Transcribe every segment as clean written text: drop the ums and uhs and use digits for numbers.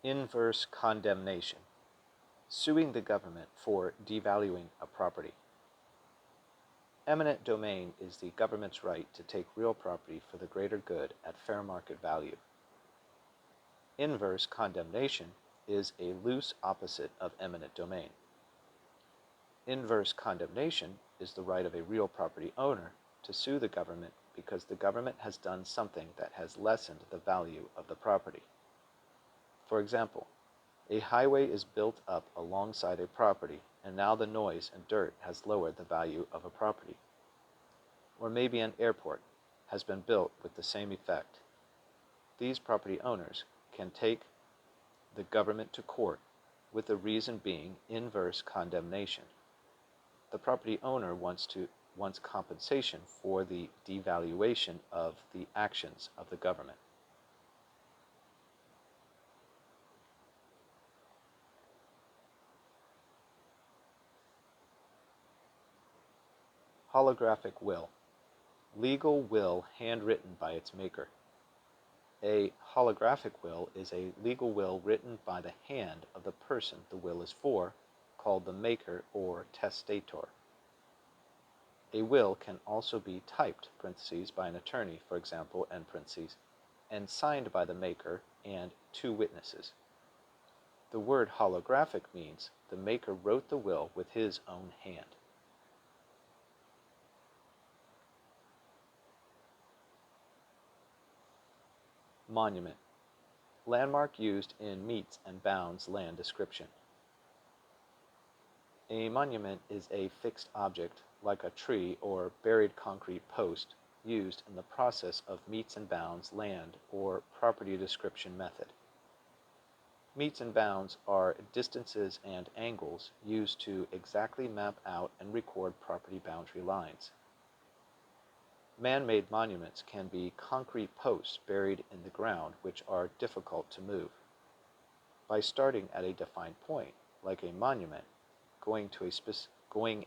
Inverse condemnation. Suing the government for devaluing a property. Eminent domain is the government's right to take real property for the greater good at fair market value. Inverse condemnation is a loose opposite of eminent domain. Inverse condemnation is the right of a real property owner to sue the government because the government has done something that has lessened the value of the property. For example, a highway is built up alongside a property, and now the noise and dirt has lowered the value of a property. Or maybe an airport has been built with the same effect. These property owners can take the government to court, with the reason being inverse condemnation. The property owner wants compensation for the devaluation of the actions of the government. Holographic will. Legal will handwritten by its maker. A holographic will is a legal will written by the hand of the person the will is for, called the maker or testator. A will can also be typed (by an attorney, for example, and signed by the maker and two witnesses. The word holographic means the maker wrote the will with his own hand. Monument. Landmark used in metes and bounds land description. A monument is a fixed object, like a tree or buried concrete post, used in the process of metes and bounds land or property description method. Metes and bounds are distances and angles used to exactly map out and record property boundary lines. Man-made monuments can be concrete posts buried in the ground which are difficult to move. By starting at a defined point, like a monument, going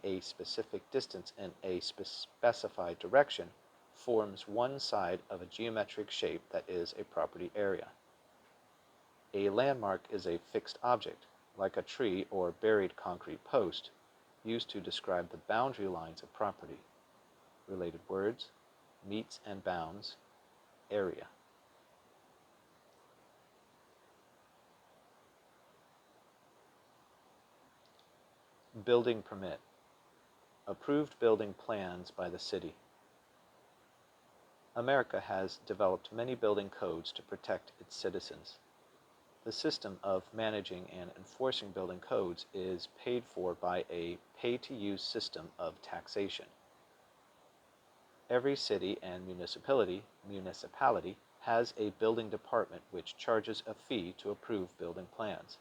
a specific distance in a specified direction forms one side of a geometric shape that is a property area. A landmark is a fixed object, like a tree or buried concrete post, used to describe the boundary lines of property. Related words: metes and bounds, area. Building permit. Approved building plans by the city. America has developed many building codes to protect its citizens. The system of managing and enforcing building codes is paid for by a pay-to-use system of taxation. Every city and municipality has a building department which charges a fee to approve building plans.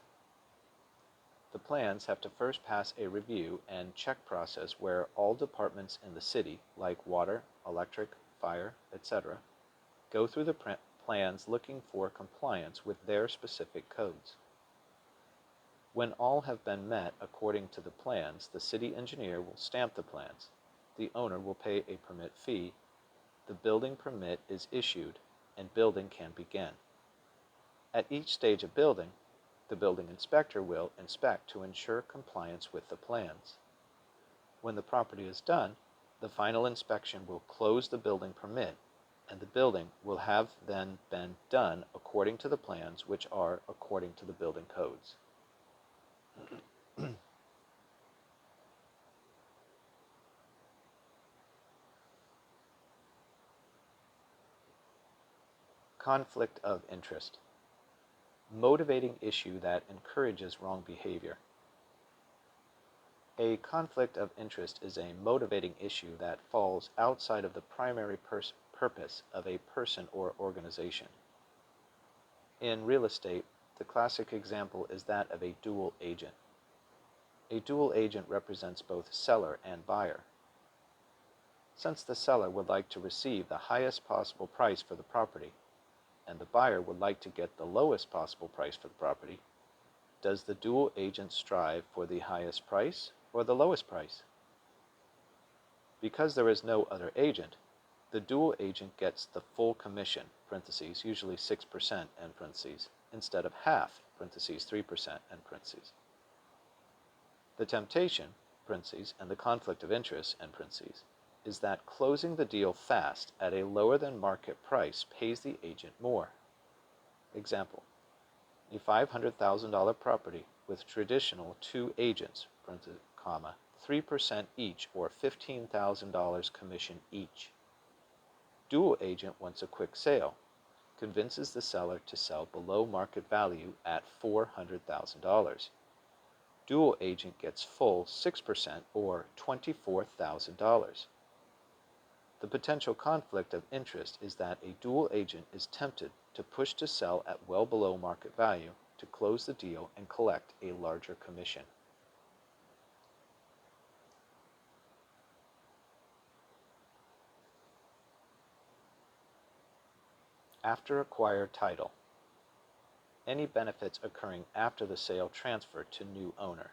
The plans have to first pass a review and check process where all departments in the city, like water, electric, fire, etc., go through the plans looking for compliance with their specific codes. When all have been met according to the plans, the city engineer will stamp the plans. The owner will pay a permit fee. The building permit is issued, and building can begin. At each stage of building, the building inspector will inspect to ensure compliance with the plans. When the property is done, the final inspection will close the building permit, and the building will have then been done according to the plans, which are according to the building codes. Conflict of interest. Motivating issue that encourages wrong behavior. A conflict of interest is a motivating issue that falls outside of the primary purpose of a person or organization. In real estate, the classic example is that of a dual agent. A dual agent represents both seller and buyer. Since the seller would like to receive the highest possible price for the property, and the buyer would like to get the lowest possible price for the property, does the dual agent strive for the highest price or the lowest price? Because there is no other agent, the dual agent gets the full commission, usually 6%, instead of half, parentheses 3%, end parentheses. The temptation, parentheses, and the conflict of interest, end parentheses, is that closing the deal fast at a lower than market price pays the agent more. Example, a $500,000 property with traditional 2 agents, comma, 3% each or $15,000 commission each. Dual agent wants a quick sale, convinces the seller to sell below market value at $400,000. Dual agent gets full 6% or $24,000. The potential conflict of interest is that a dual agent is tempted to push to sell at well below market value to close the deal and collect a larger commission. After acquired title. Any benefits occurring after the sale transfer to new owner.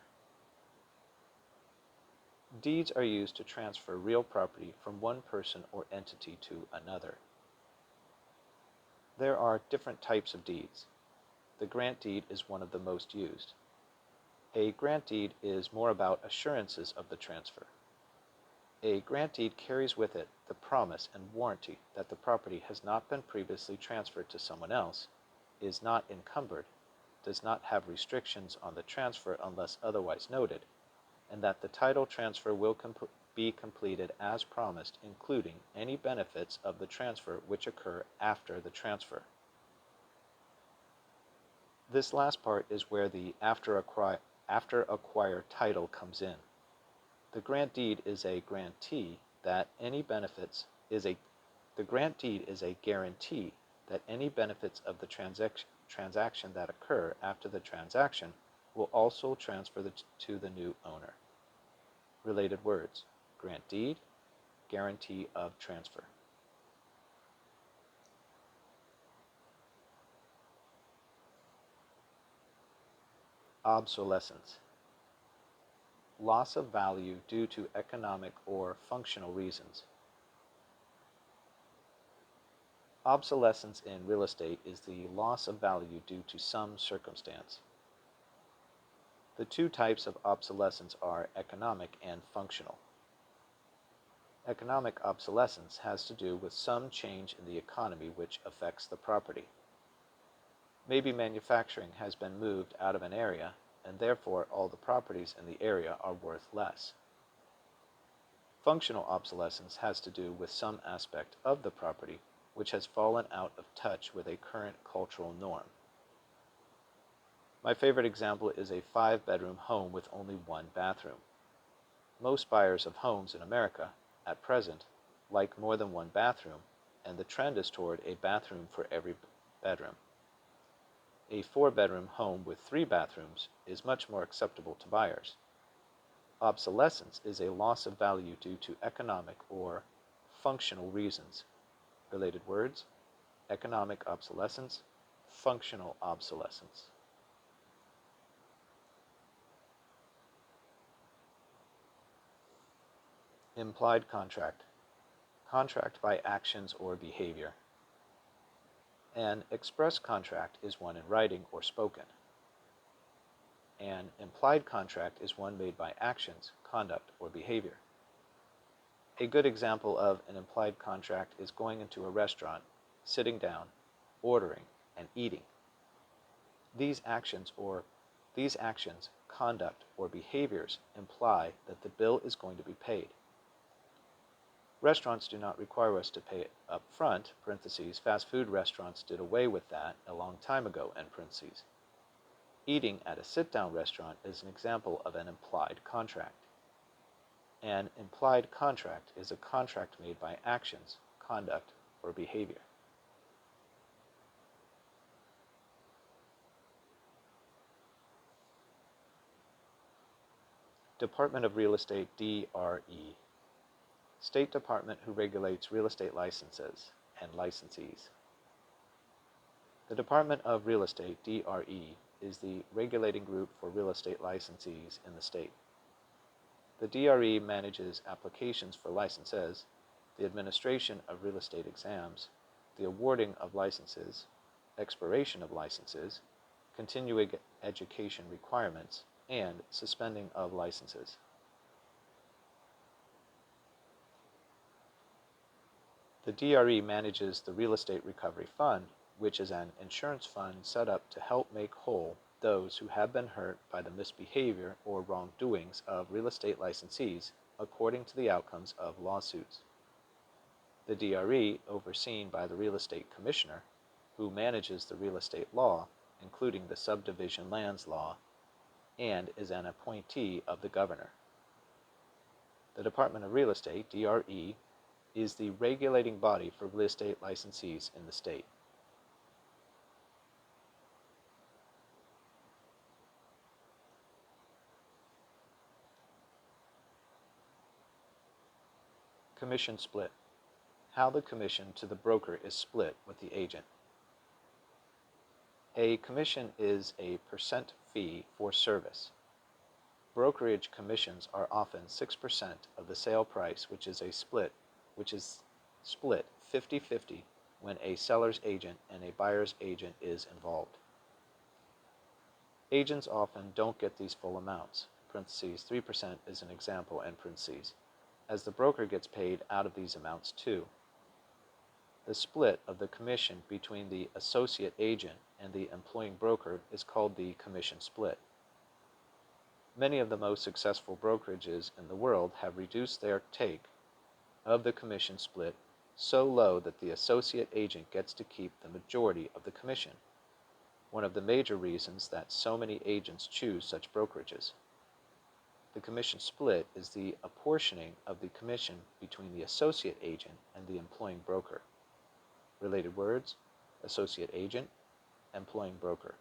Deeds are used to transfer real property from one person or entity to another. There are different types of deeds. The grant deed is one of the most used. A grant deed is more about assurances of the transfer. A grant deed carries with it the promise and warranty that the property has not been previously transferred to someone else, is not encumbered, does not have restrictions on the transfer unless otherwise noted, and that the title transfer will be completed as promised, including any benefits of the transfer which occur after the transfer. This last part is where the after acquired title comes in. The grant deed is a guarantee that any benefits of the transaction that occur after the transaction will also transfer to the new owner. Related words: grant deed, guarantee of transfer. Obsolescence. Loss of value due to economic or functional reasons. Obsolescence in real estate is the loss of value due to some circumstance. The two types of obsolescence are economic and functional. Economic obsolescence has to do with some change in the economy which affects the property. Maybe manufacturing has been moved out of an area, and therefore all the properties in the area are worth less. Functional obsolescence has to do with some aspect of the property which has fallen out of touch with a current cultural norm. My favorite example is a 5-bedroom home with only 1 bathroom. Most buyers of homes in America, at present, like more than 1 bathroom, and the trend is toward a bathroom for every bedroom. A 4-bedroom home with 3 bathrooms is much more acceptable to buyers. Obsolescence is a loss of value due to economic or functional reasons. Related words: economic obsolescence, functional obsolescence. Implied contract. Contract by actions or behavior. An express contract is one in writing or spoken. An implied contract is one made by actions, conduct, or behavior. A good example of an implied contract is going into a restaurant, sitting down, ordering, and eating. These actions, conduct, or behaviors imply that the bill is going to be paid. Restaurants do not require us to pay up front, parentheses, fast food restaurants did away with that a long time ago, end parentheses. Eating at a sit-down restaurant is an example of an implied contract. An implied contract is a contract made by actions, conduct, or behavior. Department of Real Estate, DRE. State Department who regulates real estate licenses and licensees. The Department of Real Estate, DRE, is the regulating group for real estate licensees in the state. The DRE manages applications for licenses, the administration of real estate exams, the awarding of licenses, expiration of licenses, continuing education requirements, and suspending of licenses. The DRE manages the Real Estate Recovery Fund, which is an insurance fund set up to help make whole those who have been hurt by the misbehavior or wrongdoings of real estate licensees according to the outcomes of lawsuits. The DRE, overseen by the Real Estate Commissioner, who manages the real estate law, including the subdivision lands law, and is an appointee of the Governor. The Department of Real Estate, DRE, is the regulating body for real estate licensees in the state. Commission split. How the commission to the broker is split with the agent. A commission is a percent fee for service. Brokerage commissions are often 6% of the sale price, which is split 50-50 when a seller's agent and a buyer's agent is involved. Agents often don't get these full amounts, 3% is an example, as the broker gets paid out of these amounts too. The split of the commission between the associate agent and the employing broker is called the commission split. Many of the most successful brokerages in the world have reduced their take of the commission split so low that the associate agent gets to keep the majority of the commission, one of the major reasons that so many agents choose such brokerages. The commission split is the apportioning of the commission between the associate agent and the employing broker. Related words: associate agent, employing broker.